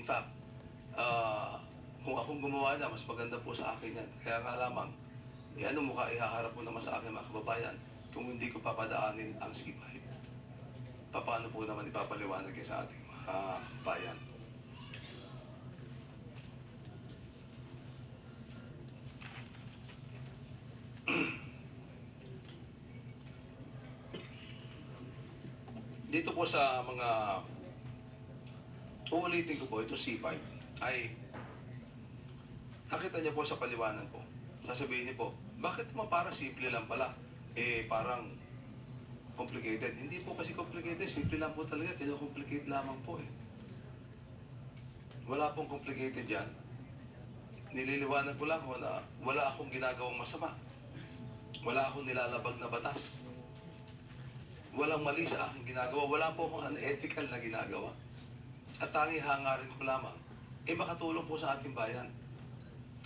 In fact, kung akong gumawa na, mas maganda po sa akin yan. Kaya nga lamang, ano mukha ihaharap mo naman sa akin mga kababayan kung hindi ko papadaanin ang C5. Paano po naman ipapaliwanag sa ating mga bayan? Dito po sa mga uulitin ko po, ito C5 ay nakita niyo po sa paliwanag ko. Sasabihin niyo po, bakit mo para simple lang pala? Parang complicated. Hindi po kasi complicated, simple lang po talaga. Kino-complicate lamang po Wala pong complicated dyan. Nililiwanag ko lang po na wala akong ginagawang masama. Wala akong nilalabag na batas. Walang mali sa aking ginagawa. Wala po akong unethical na ginagawa. At tanging hangarin ko lamang, makatulong po sa ating bayan.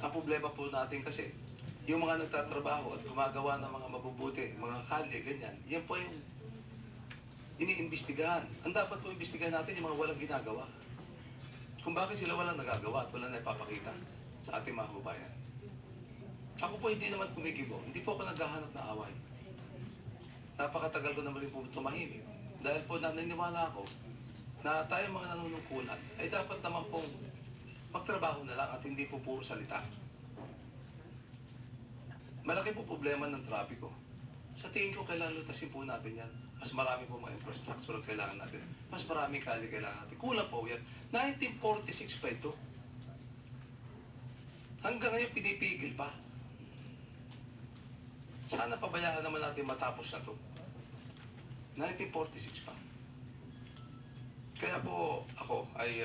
Ang problema po natin kasi, yung mga nagtatrabaho at gumagawa ng mga mabubuti, mga kalye, ganyan, yan po yung iniimbestigahan. Ang dapat po imbestigahan natin yung mga walang ginagawa. Kung bakit sila walang nagagawa at walang naipapakita sa ating mga kababayan. Ako po hindi naman kumikibo. Hindi po ako naghahanap na away. Napakatagal ko naman rin po tumahimik. Dahil po naniniwala ako na tayo mga nanunungkulan ay dapat naman pong magtrabaho na lang at hindi po puro salita. Malaki po problema ng trapiko. Sa tingin ko, kailangan lutasin po natin yan. Mas marami po mga infrastructure ang kailangan natin. Mas maraming kalye kailangan natin. Kulang po yan. 1946 pa ito. Hanggang ngayon pinipigil pa. Sana pabayaan naman natin matapos na to. 1946 pa. Kaya po ako ay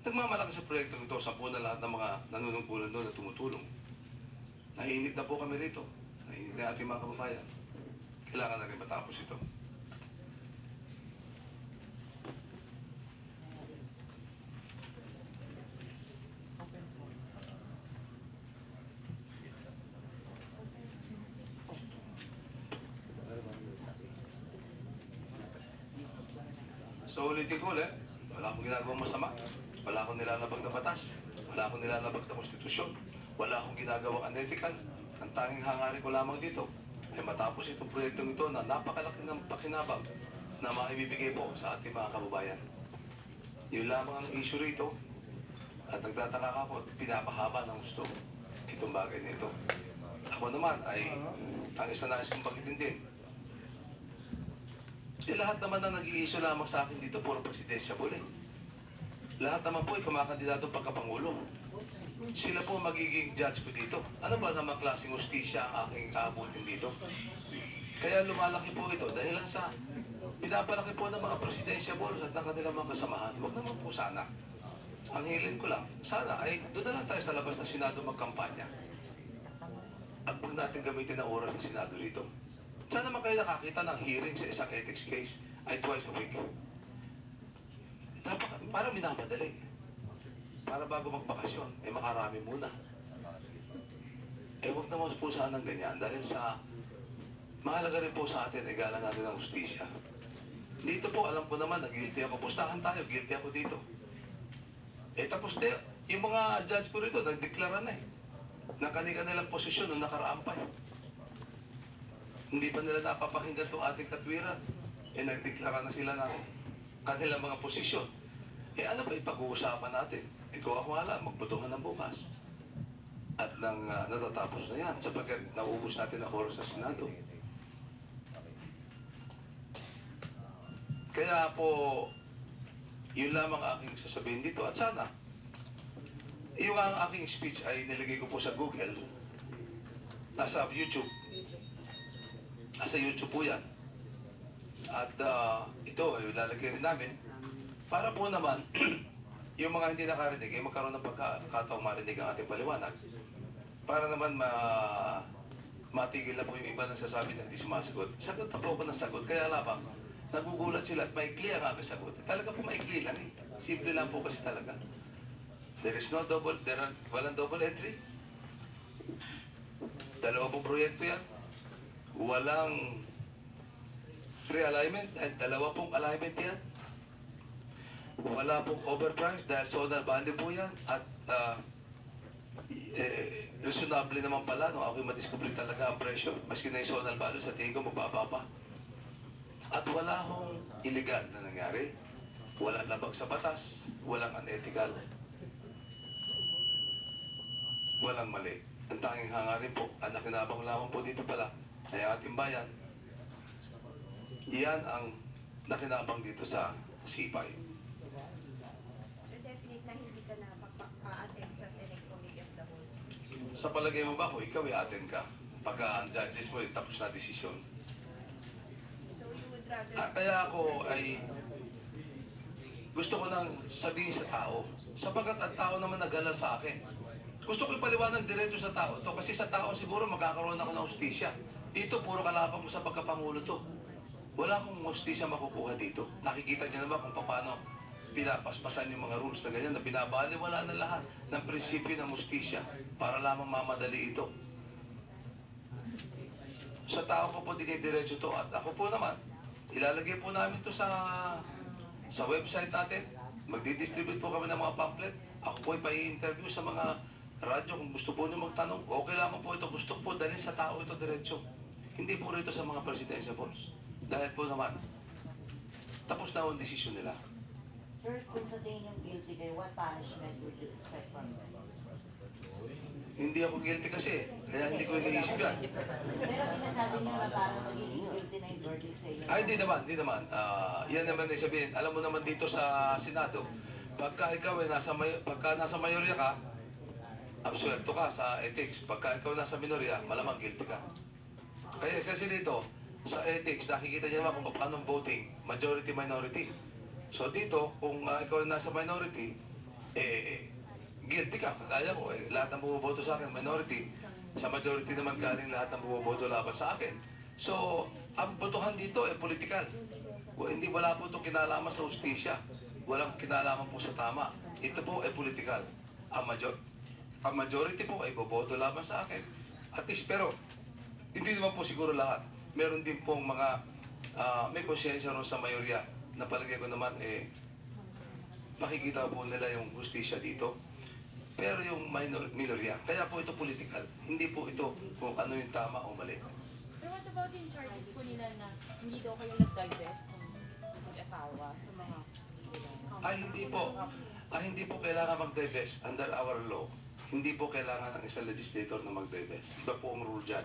nagmamalaki sa proyektong ito. Sampu na lahat ng mga nanunungkulan doon na tumutulong. Naiinip na po kami rito. Naiinip na ating mga kababayan. Kailangan na rin matapos ito. So ulitin ko ulit, wala akong ginagawang masama. Wala akong nilalabag na batas. Wala akong nilalabag na konstitusyon. Wala akong ginagawang unethical. Ang tanging hangarin ko lamang dito ay matapos itong proyektong ito na napakalaki ng pakinabang na maibibigay po sa ating mga kababayan. Yun lamang ang issue rito. At nagtataka ka po, pinapahaba ng gusto itong bagay nito. Ako naman ay ang isa nais kong pag-itindihin. Lahat naman na nag-i-issue lamang sa akin dito, puro presidentiable Lahat naman po ay kumakandidato pagkapangulo. Sila po magiging judge ko dito. Ano ba naman klaseng hustisya ang aking aabutin dito? Kaya lumalaki po ito dahil sa pinapalaki po ng mga presidentiable at ng kanilang mga kasamahan. Huwag naman po sana. Ang hilin ko lang, sana ay doon na lang tayo sa labas ng Senado magkampanya. At huwag natin gamitin ang oras ng Senado rito. Saan naman kayo nakakita ng hearing sa isang ethics case ay twice a week? Parang minamadali. Para bago magbakasyon, makarami muna. Huwag naman po sanang ganyan dahil sa mahalaga rin po sa atin, galang natin ang hustisya. Dito po, alam ko naman na guilty ako. Pustahan tayo, guilty ako dito. Tapos yung mga judge ko rito, nagdeklara na na kanilang posisyon nung nakaraan pa Hindi pa nila napapakinggan itong ating katwiran. Nagdeklara na sila ng kanilang mga posisyon. Ano ba ipag-uusapan natin? Kung ako nga lang, magbotohan ng bukas. At nang natatapos na yan, sapagkat naubos natin ang oras sa Senado. Kaya po, yun lamang aking sasabihin dito. At sana, yung ang aking speech ay nilagay ko po sa Google. Nasa YouTube. Nasa YouTube po yan. At ito, ilalagay rin namin. Para po naman, yung mga hindi nakarinig, magkaroon ng pagkakataong marinig ang ating paliwanag. Para naman matigil na po yung iba nagsasabi na hindi sumasagot. Sagot na po ako ng sagot. Kaya lamang, nagugulat sila at maikli ang aming sagot. Talaga po maikli lang Simple lang po kasi talaga. Walang double entry. Dalawa pong proyekto yan. Walang realignment. Dalawa pong alignment yan. Wala pong overprice dahil zonal value po yan at reasonable naman pala no ako madiscover talaga ang presyo maski na yung zonal value sa tingin ko mababa pa at wala hong illegal na nangyari, walang labag sa batas, walang unethical, walang mali. Ang tanging hangarin po, ang nakinabang lamang po dito pala ay ating bayan. Iyan ang nakinabang dito sa C5. So definite na hindi ka na attend sa Senate Committee of the Whole. Sa palagay mo ba kung ikaw i-attend ka? Pagka ang judges mo, tapos na desisyon. So you would rather... Kaya ako ay gusto ko nang sabihin sa tao, sapagkat ang tao naman nag-alala sa akin. Gusto ko ipaliwanag diretso sa tao to kasi sa tao siguro magkakaroon ako ng hustisya. Dito puro kalaban mo sa pagkapangulo to. Wala akong hustisya makukuha dito. Nakikita niyo naman kung paano pinapaspasan yung mga rules na ganyan na binabaliwala na lahat ng prinsipyo ng hustisya para lamang mamadali ito. Sa tao ko po dinidiretso to at ako po naman ilalagay po namin to sa website natin. Magdi-distribute po kami ng mga pamphlet. Ako po ay pa-i-interview sa mga radyo kung gusto po niyo magtanong. Okay lamang po ito. Gusto ko po dalhin sa tao ito diretso. Hindi po rito sa mga presidential boards. Dahil po naman, tapos na ang desisyon nila. Sir, kung sa tingin yung guilty kayo, what punishment would you expect from them? Hindi ako guilty kasi, kaya hindi ko iniisip yan. Pero sinasabi niyo na parang magiging guilty na yung verdict sa inyo. Ay, hindi naman. Yan naman ay sabihin. Alam mo naman dito sa Senado, pagka ikaw ay pagka nasa mayorya ka, absuelto ka sa ethics. Pagka ikaw nasa minorya, malamang guilty ka. Kaya kasi dito, sa ethics, nakikita niyo naman kung paano voting, majority-minority. So dito, kung ikaw nasa minority, guilty ka. Kagaya ko, lahat ng bumoboto sa akin, minority. Sa majority naman galing lahat ng bumoboto laban sa akin. So, ang botohan dito ay political. Wala po itong kinalaman sa hustisya. Walang kinalaman po sa tama. Ito po ay political. Ang majority po ay boboto laban sa akin. At least, pero, hindi naman po siguro lahat. Meron din pong mga may konsyensya ron sa mayorya na palagay ko naman makikita po nila yung hustisya dito. Pero yung minorya, kaya po ito political. Hindi po ito kung ano yung tama o mali. Pero what about yung charges po nila na hindi daw kayo nag-divest ng mag-asawa sa mga hindi po kailangan mag-divest under our law. Hindi po kailangan ng isang legislator na mag-divest. Iba po ang rule dyan.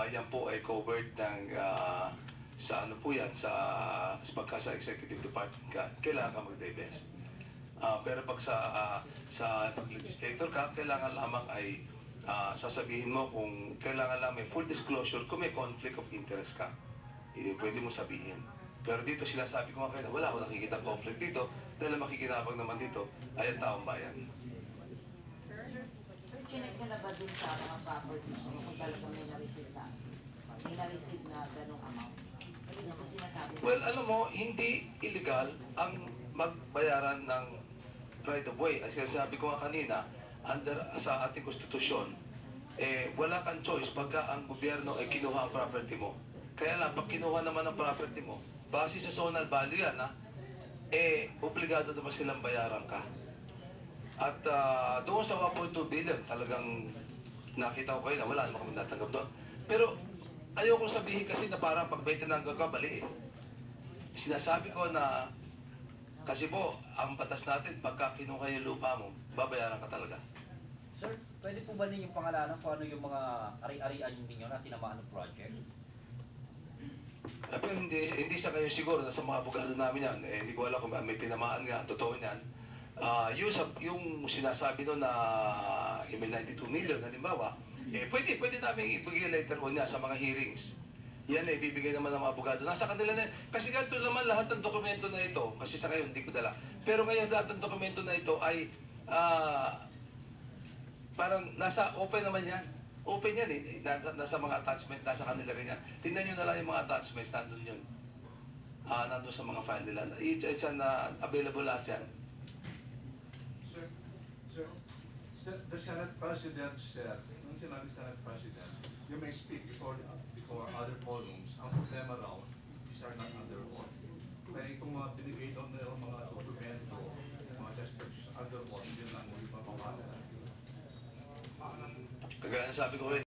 Yan po ay covered ng sa ano po yan, sa executive department ka, kailangan ka mag-divest. Pero pag sa pag-legislator ka, kailangan lamang ay sasabihin mo kung kailangan lang may full disclosure kung may conflict of interest ka. Pwede mo sabihin. Pero dito sinasabi ko nga kayo na wala akong nakikita conflict dito dahil makikinabang naman dito ay ang taong bayan. Sir, chinek ka na ba dun sa mga properties mo kung talagang may na-receive na ganong amount? Ano sa sinasabi? Well, alam mo, hindi illegal ang magbayaran ng right of way. As sabi ko nga kanina, sa ating konstitusyon, wala kang choice pagka ang gobyerno ay kinuha ang property mo. Kaya lang, pag kinuha naman ang property mo, base sa zonal value yan, obligado naman silang bayaran ka. At doon sa 1.2 billion, talagang nakita ko kayo na wala naman kami natanggap doon. Pero ayoko sabihin kasi na parang pagbenta ng gagabali. Sinasabi ko na kasi po, ang batas natin, pagka kinuha yung lupa mo, babayaran ka talaga. Sir, pwede po ba ninyong pangalanan kung ano yung mga ari-arian ninyo na tinamaan ng project? Pero hindi sa kayo siguro, nasa mga abogado namin yan. Hindi ko alam kung may tinamaan nga, totoo niyan. Yung sinasabi no na may 92 million, halimbawa, pwede namin ibigay later on niya sa mga hearings. Yan ibibigay naman ng mga abogado. Nasa kanila na, kasi ganito naman lahat ng dokumento na ito, kasi sa ngayon hindi ko dala. Pero ngayon lahat ng dokumento na ito ay parang nasa open naman yan. Open yan nasa mga attachment, nasa kanila rin yan. Tingnan nyo na lang yung mga attachments, nandun yun. Nandun sa mga file nila. It's available lahat yan. Sir, the Senate President said, nung sinabi Senate President, you may speak before other forums. Ang problema raw, these are not under law. Kaya itong mga binigay doon na yung mga dokumento, mga testers, under one, yun lang, yung mga pangalan. Kagaya ng sabi ko rin,